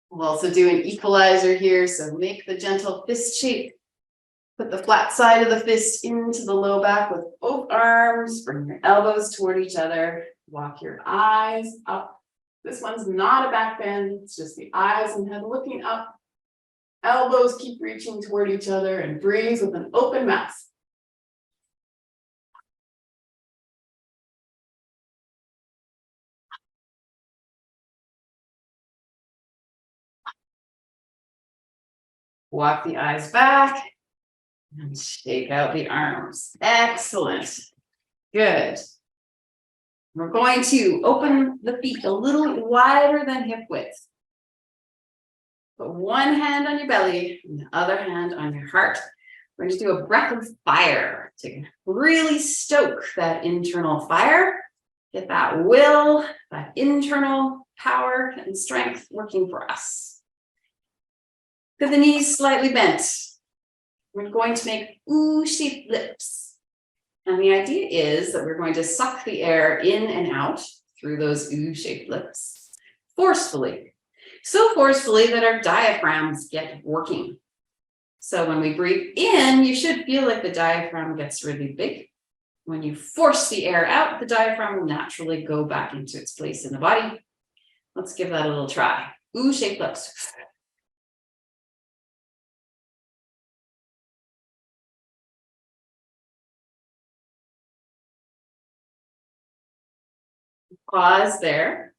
We'll also do an equalizer here. So make the gentle fist shape Put the flat side of the fist into the low back with both arms. Bring your elbows toward each other. Walk your eyes up. This one's not a back bend. It's just the eyes and head looking up. Elbows keep reaching toward each other and breathe with an open mouth. Walk the eyes back and shake out the arms. Excellent. Good. We're going to open the feet a little wider than hip width. Put one hand on your belly and the other hand on your heart. We're going to do a breath of fire to really stoke that internal fire. Get that will, that internal power and strength working for us. With the knees slightly bent. We're going to make U-shaped lips. And the idea is that we're going to suck the air in and out through those U-shaped lips forcefully. So forcefully that our diaphragms get working. So when we breathe in, you should feel like the diaphragm gets really big. When you force the air out, the diaphragm will naturally go back into its place in the body. Let's give that a little try. U-shaped lips. Pause there.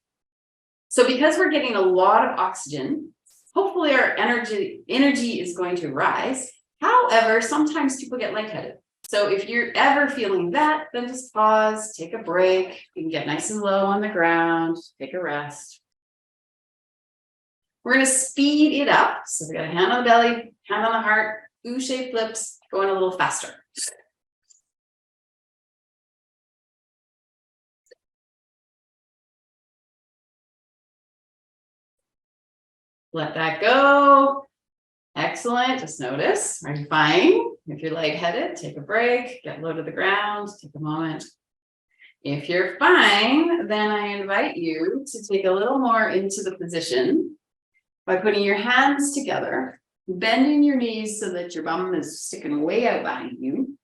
So because we're getting a lot of oxygen, hopefully our energy is going to rise. However, sometimes people get lightheaded. So if you're ever feeling that, then just pause, take a break. You can get nice and low on the ground, take a rest. We're going to speed it up. So we got a hand on the belly, hand on the heart, U-shaped lips, going a little faster. Let that go. Excellent. Just notice, are you fine? If you're lightheaded, take a break, get low to the ground, take a moment. If you're fine, then I invite you to take a little more into the position by putting your hands together, bending your knees so that your bum is sticking way out behind you,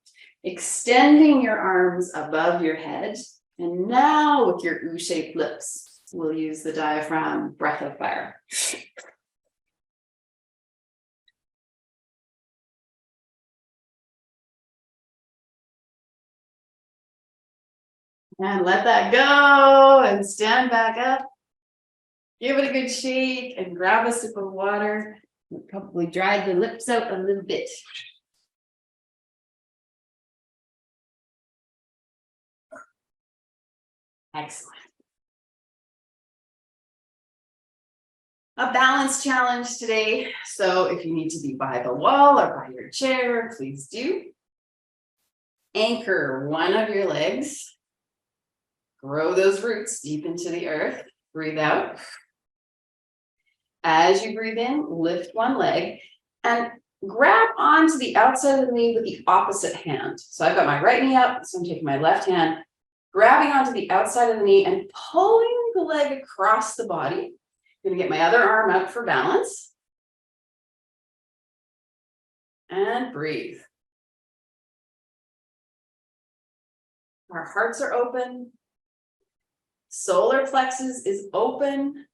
extending your arms above your head, and now with your U-shaped lips, we'll use the diaphragm breath of fire. And let that go and stand back up. Give it a good shake and grab a sip of water. You'll probably dry the lips out a little bit. Excellent. A balance challenge today. So if you need to be by the wall or by your chair, please do. Anchor one of your legs. Grow those roots deep into the earth. Breathe out. As you breathe in, lift one leg and grab onto the outside of the knee with the opposite hand. So I've got my right knee up, so I'm taking my left hand, grabbing onto the outside of the knee and pulling the leg across the body. I'm going to get my other arm out for balance. And breathe. Our hearts are open. Solar plexus is open.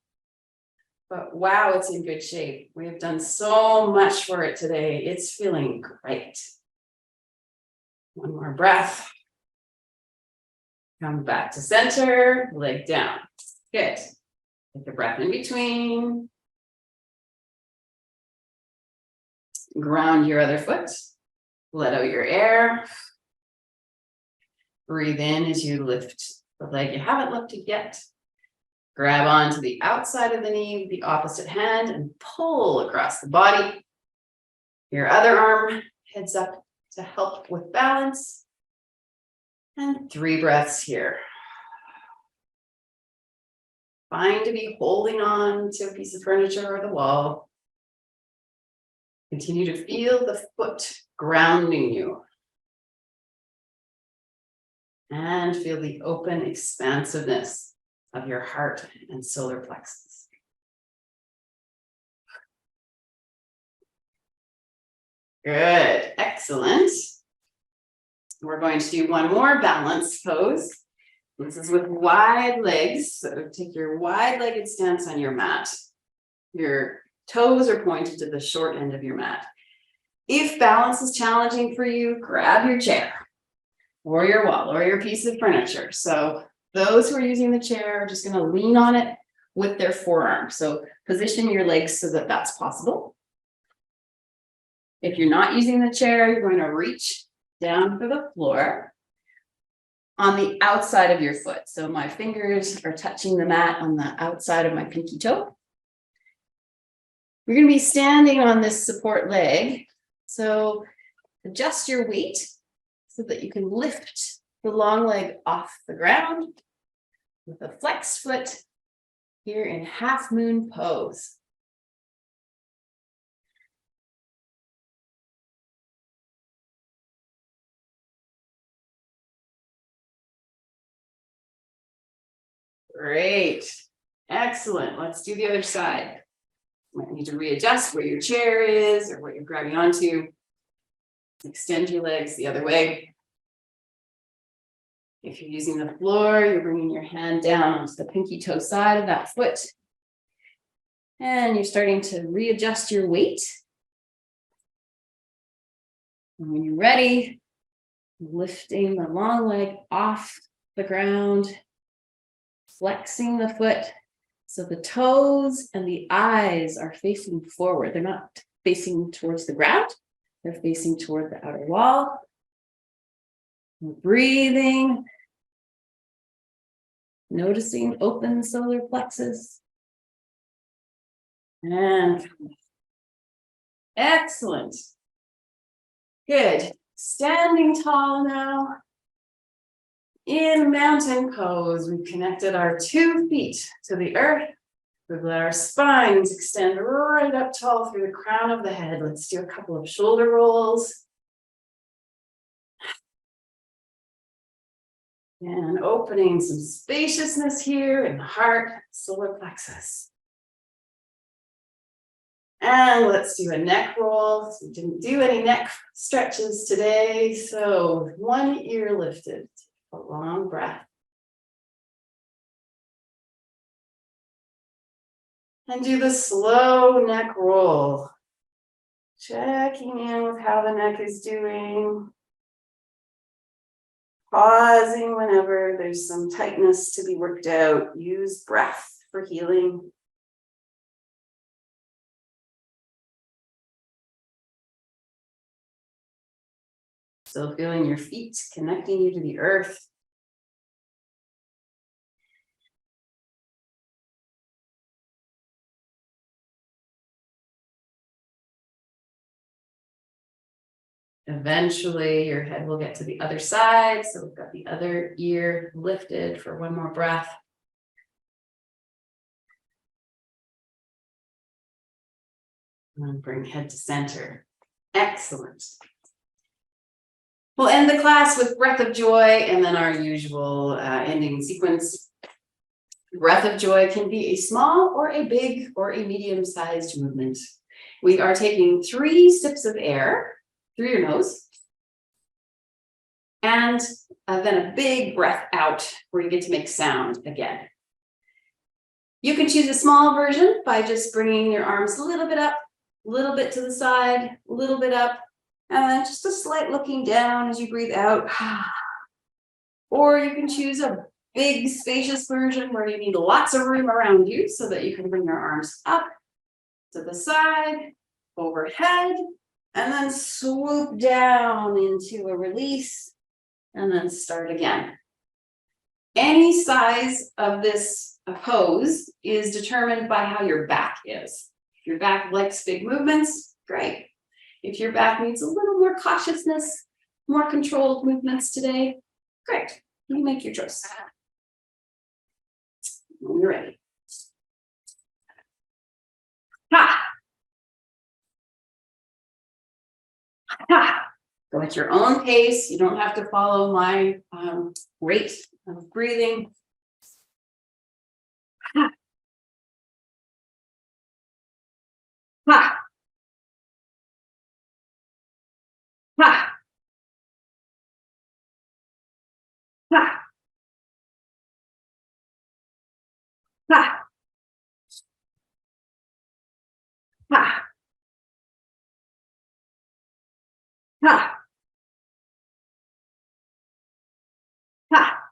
But wow, it's in good shape. We have done so much for it today. It's feeling great. One more breath. Come back to center, leg down. Good. Take a breath in between. Ground your other foot. Let out your air. Breathe in as you lift the leg you haven't lifted yet. Grab onto the outside of the knee with the opposite hand and pull across the body. Your other arm heads up to help with balance. And 3 breaths here. Fine to be holding on to a piece of furniture or the wall. Continue to feel the foot grounding you. And feel the open expansiveness of your heart and solar plexus. Good, excellent. We're going to do one more balance pose. This is with wide legs. So take your wide-legged stance on your mat. Your toes are pointed to the short end of your mat. If balance is challenging for you, grab your chair or your wall or your piece of furniture. So those who are using the chair are just going to lean on it with their forearm. So position your legs so that that's possible. If you're not using the chair, you're going to reach down for the floor on the outside of your foot. So my fingers are touching the mat on the outside of my pinky toe. You're going to be standing on this support leg. So adjust your weight so that you can lift the long leg off the ground with a flexed foot here in half moon pose. Great. Excellent. Let's do the other side. You might need to readjust where your chair is or what you're grabbing onto. Extend your legs the other way. If you're using the floor, you're bringing your hand down onto the pinky toe side of that foot. And you're starting to readjust your weight. And when you're ready, lifting the long leg off the ground, flexing the foot so the toes and the eyes are facing forward. They're not facing towards the ground. They're facing toward the outer wall. Breathing. Noticing open solar plexus. And excellent. Good. Standing tall now. In mountain pose, we've connected our 2 feet to the earth. We've let our spines extend right up tall through the crown of the head. Let's do a couple of shoulder rolls. And opening some spaciousness here in the heart, solar plexus. And let's do a neck roll. So we didn't do any neck stretches today. So one ear lifted. A long breath. And do the slow neck roll. Checking in with how the neck is doing. Pausing whenever there's some tightness to be worked out. Use breath for healing. Still feeling your feet connecting you to the earth. Eventually, your head will get to the other side. So we've got the other ear lifted for one more breath. And bring head to center. Excellent. We'll end the class with breath of joy and then our usual ending sequence. Breath of joy can be a small or a big or a medium-sized movement. We are taking 3 sips of air through your nose and then a big breath out where you get to make sound again. You can choose a small version by just bringing your arms a little bit up, a little bit to the side, a little bit up, and then just a slight looking down as you breathe out. Or you can choose a big spacious version where you need lots of room around you so that you can bring your arms up to the side, overhead, and then swoop down into a release and then start again. Any size of this pose is determined by how your back is. If your back likes big movements, great. If your back needs a little more cautiousness, more controlled movements today, great. You make your choice. When you're ready. Ha! Ha! Go at your own pace. You don't have to follow my rate of breathing. Ha! Ha! Ha. Ha. Ha. Ha.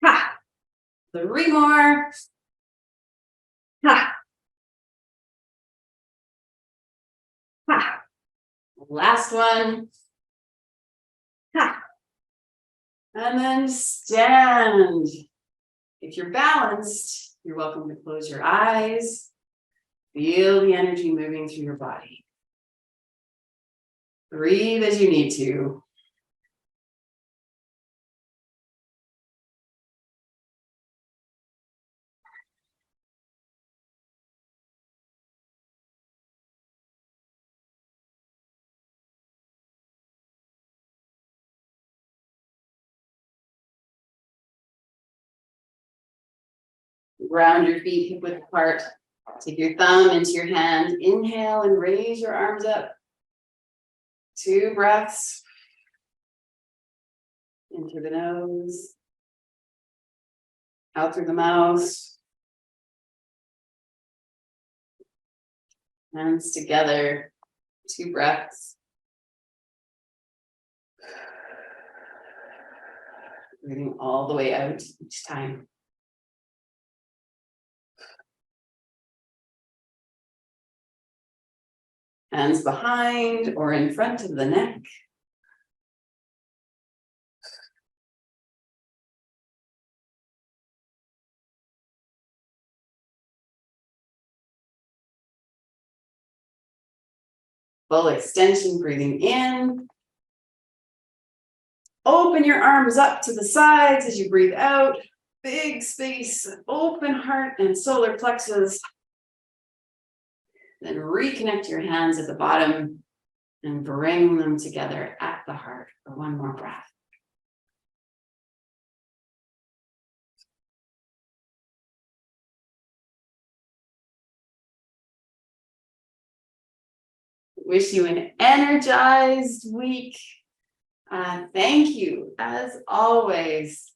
Ha. 3 more. Ha. Ha. Last one. Ha. And then stand. If you're balanced, you're welcome to close your eyes. Feel the energy moving through your body. Breathe as you need to. Ground your feet hip width apart. Take your thumb into your hand. Inhale and raise your arms up. 2 breaths. In through the nose. Out through the mouth. Hands together. 2 breaths. Breathing all the way out each time. Hands behind or in front of the neck. Full extension, breathing in. Open your arms up to the sides as you breathe out. Big space, open heart and solar plexus. Then reconnect your hands at the bottom and bring them together at the heart for 1 more breath. Wish you an energized week. Thank you, as always,